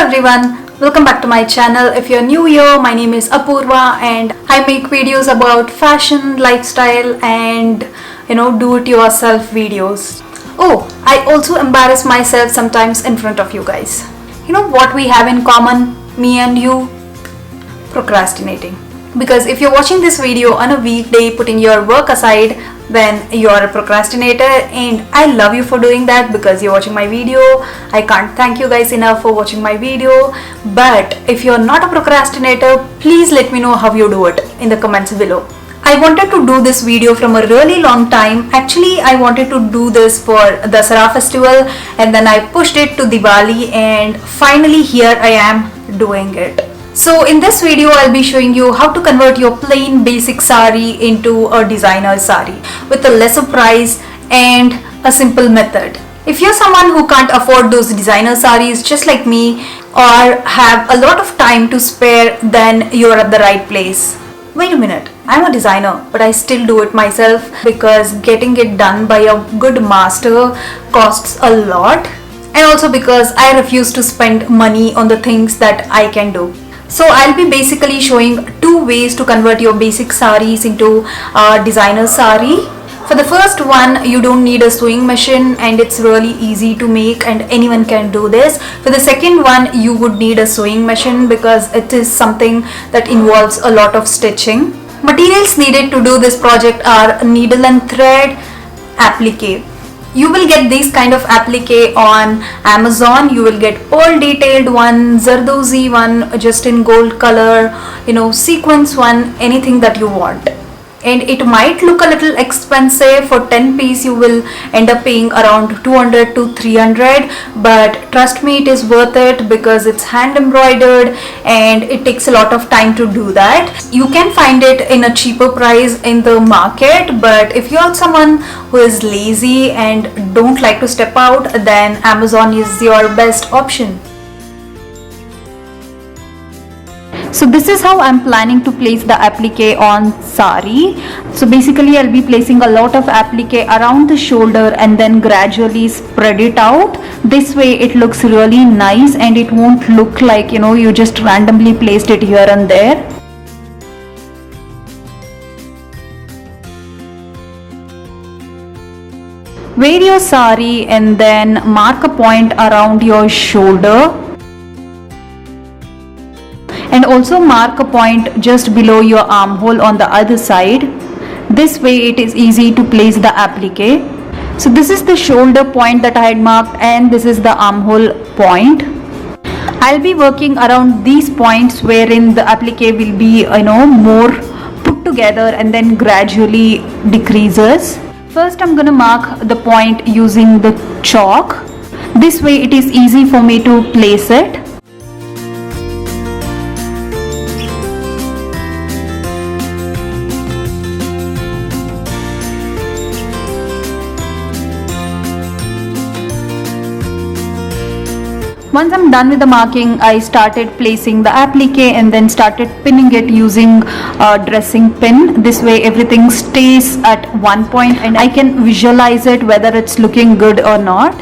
everyone, welcome back to my channel. If you're new here, my name is Apoorva and I make videos about fashion, lifestyle and do-it-yourself videos. Oh, I also embarrass myself sometimes in front of you guys. You know what we have in common, me and you? Procrastinating. Because if you're watching this video on a weekday putting your work aside, then you're a procrastinator, and I love you for doing that because you're watching my video. I can't thank you guys enough for watching my video. But if you're not a procrastinator, please let me know how you do it in the comments below. I wanted to do this video from a really long time. Actually, I wanted to do this for the Dasara festival, and then I pushed it to Diwali, and finally here I am doing it. So in this video, I'll be showing you how to convert your plain basic sari into a designer sari with a lesser price and a simple method. If you're someone who can't afford those designer saris just like me, or have a lot of time to spare, then you're at the right place. Wait a minute, I'm a designer, but I still do it myself because getting it done by a good master costs a lot, and also because I refuse to spend money on the things that I can do. So I'll be basically showing two ways to convert your basic saris into a designer sari. For the first one, you don't need a sewing machine and it's really easy to make and anyone can do this. For the second one, you would need a sewing machine because it is something that involves a lot of stitching. Materials needed to do this project are needle and thread, applique. You will get these kind of applique on Amazon. You will get pearl detailed one, zardozi one, just in gold color, sequence one, anything that you want. And it might look a little expensive. For 10 piece you will end up paying around 200 to 300, but trust me, it is worth it because it's hand embroidered and it takes a lot of time to do that. You can find it in a cheaper price in the market, but if you're someone who is lazy and don't like to step out, then Amazon is your best option. So this is how I'm planning to place the applique on sari. So basically I'll be placing a lot of applique around the shoulder and then gradually spread it out. This way it looks really nice and it won't look like you just randomly placed it here and there. Wear your sari and then mark a point around your shoulder. And also mark a point just below your armhole on the other side. This way it is easy to place the applique. So this is the shoulder point that I had marked and this is the armhole point. I'll be working around these points wherein the applique will be more put together and then gradually decreases. First I'm gonna mark the point using the chalk. This way it is easy for me to place it. Once I'm done with the marking, I started placing the applique and then started pinning it using a dressing pin. This way everything stays at one point and I can visualize it whether it's looking good or not.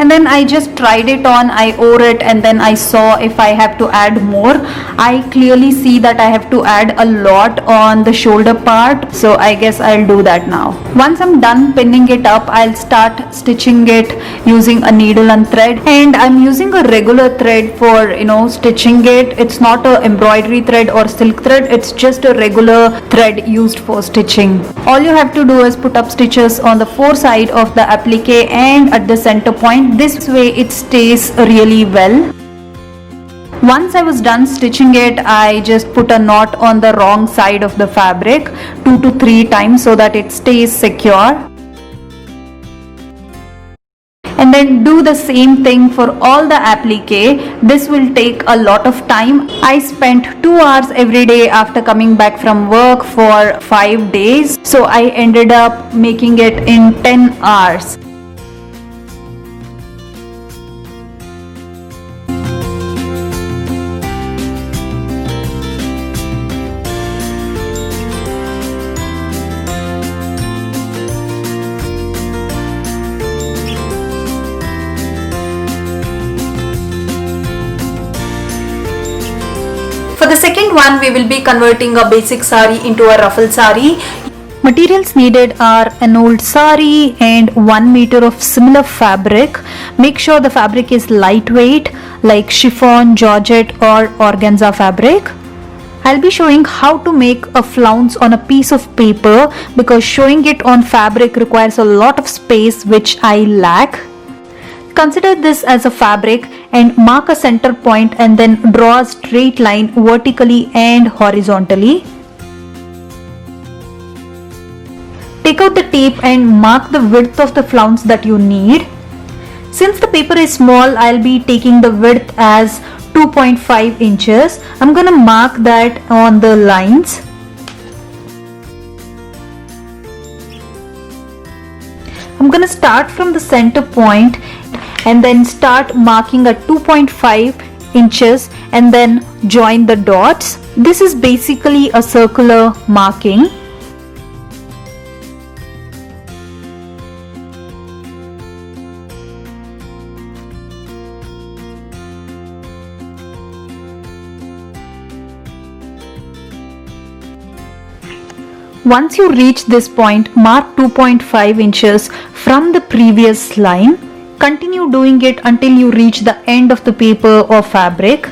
And then I just tried it on, I wore it and then I saw if I have to add more. I clearly see that I have to add a lot on the shoulder part, so I guess I'll do that now. Once I'm done pinning it up, I'll start stitching it using a needle and thread, and I'm using a regular thread for stitching it. It's not a embroidery thread or silk thread, it's just a regular thread used for stitching. All you have to do is put up stitches on the four sides of the applique and at the center point. This way it stays really well. Once I was done stitching it, I just put a knot on the wrong side of the fabric 2 to 3 times so that it stays secure. And then do the same thing for all the applique. This will take a lot of time. I spent 2 hours every day after coming back from work for 5 days. So I ended up making it in 10 hours. 1 we will be converting a basic saree into a ruffle saree. Materials needed are an old saree and 1 meter of similar fabric. Make sure the fabric is lightweight like chiffon, georgette or organza fabric. I'll be showing how to make a flounce on a piece of paper because showing it on fabric requires a lot of space which I lack. Consider this as a fabric and mark a center point and then draw a straight line vertically and horizontally. Take out the tape and mark the width of the flounce that you need. Since the paper is small, I'll be taking the width as 2.5 inches. I'm gonna mark that on the lines. I'm gonna start from the center point and then start marking at 2.5 inches and then join the dots. This is basically a circular marking. Once you reach this point, mark 2.5 inches from the previous line. Continue doing it until you reach the end of the paper or fabric.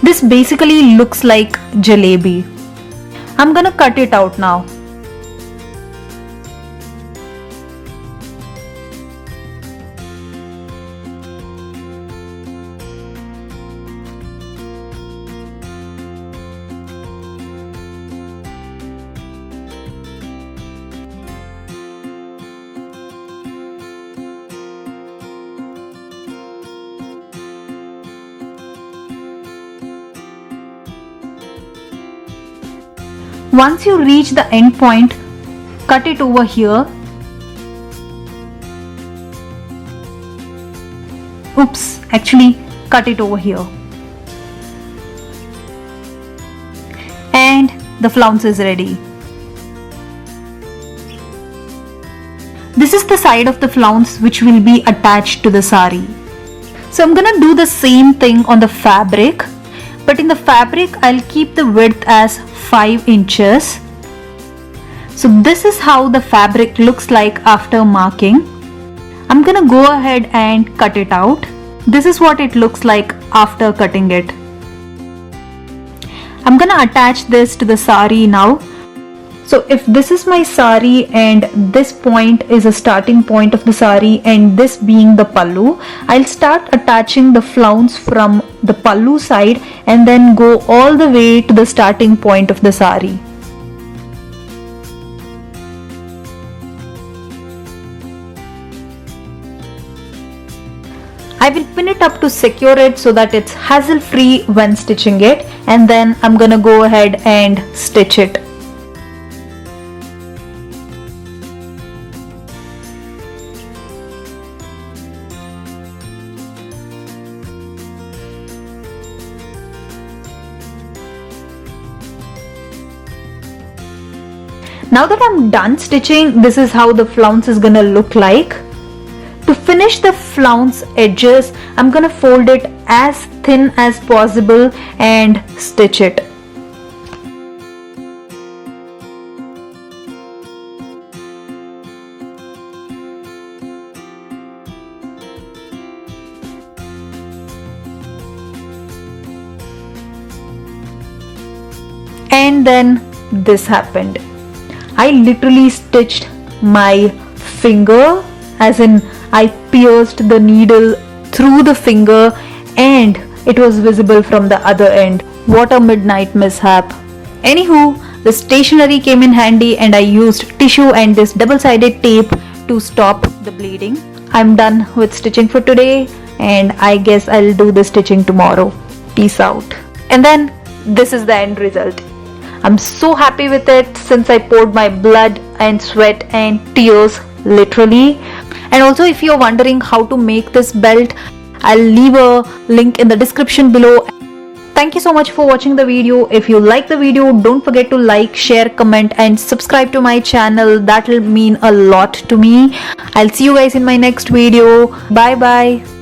This basically looks like jalebi. I'm gonna cut it out now. Once you reach the end point, cut it over here. Oops, actually cut it over here. And the flounce is ready. This is the side of the flounce which will be attached to the sari. So I'm gonna do the same thing on the fabric, but in the fabric I'll keep the width as 5 inches. So this is how the fabric looks like after marking. I'm gonna go ahead and cut it out. This is what it looks like after cutting it. I'm gonna attach this to the sari now. So if this is my sari and this point is a starting point of the sari and this being the pallu, I'll start attaching the flounce from the pallu side and then go all the way to the starting point of the sari. I will pin it up to secure it so that it's hassle free when stitching it, and then I'm gonna go ahead and stitch it. Now that I'm done stitching, this is how the flounce is gonna look like. To finish the flounce edges, I'm gonna fold it as thin as possible and stitch it. And then this happened. I literally stitched my finger, as in I pierced the needle through the finger and it was visible from the other end. What a midnight mishap. Anywho, the stationery came in handy and I used tissue and this double-sided tape to stop the bleeding. I'm done with stitching for today and I guess I'll do the stitching tomorrow. Peace out. And then this is the end result. I'm so happy with it since I poured my blood and sweat and tears literally. And also, if you're wondering how to make this belt, I'll leave a link in the description below. Thank you so much for watching the video. If you like the video, don't forget to like, share, comment and subscribe to my channel. That will mean a lot to me. I'll see you guys in my next video. Bye bye.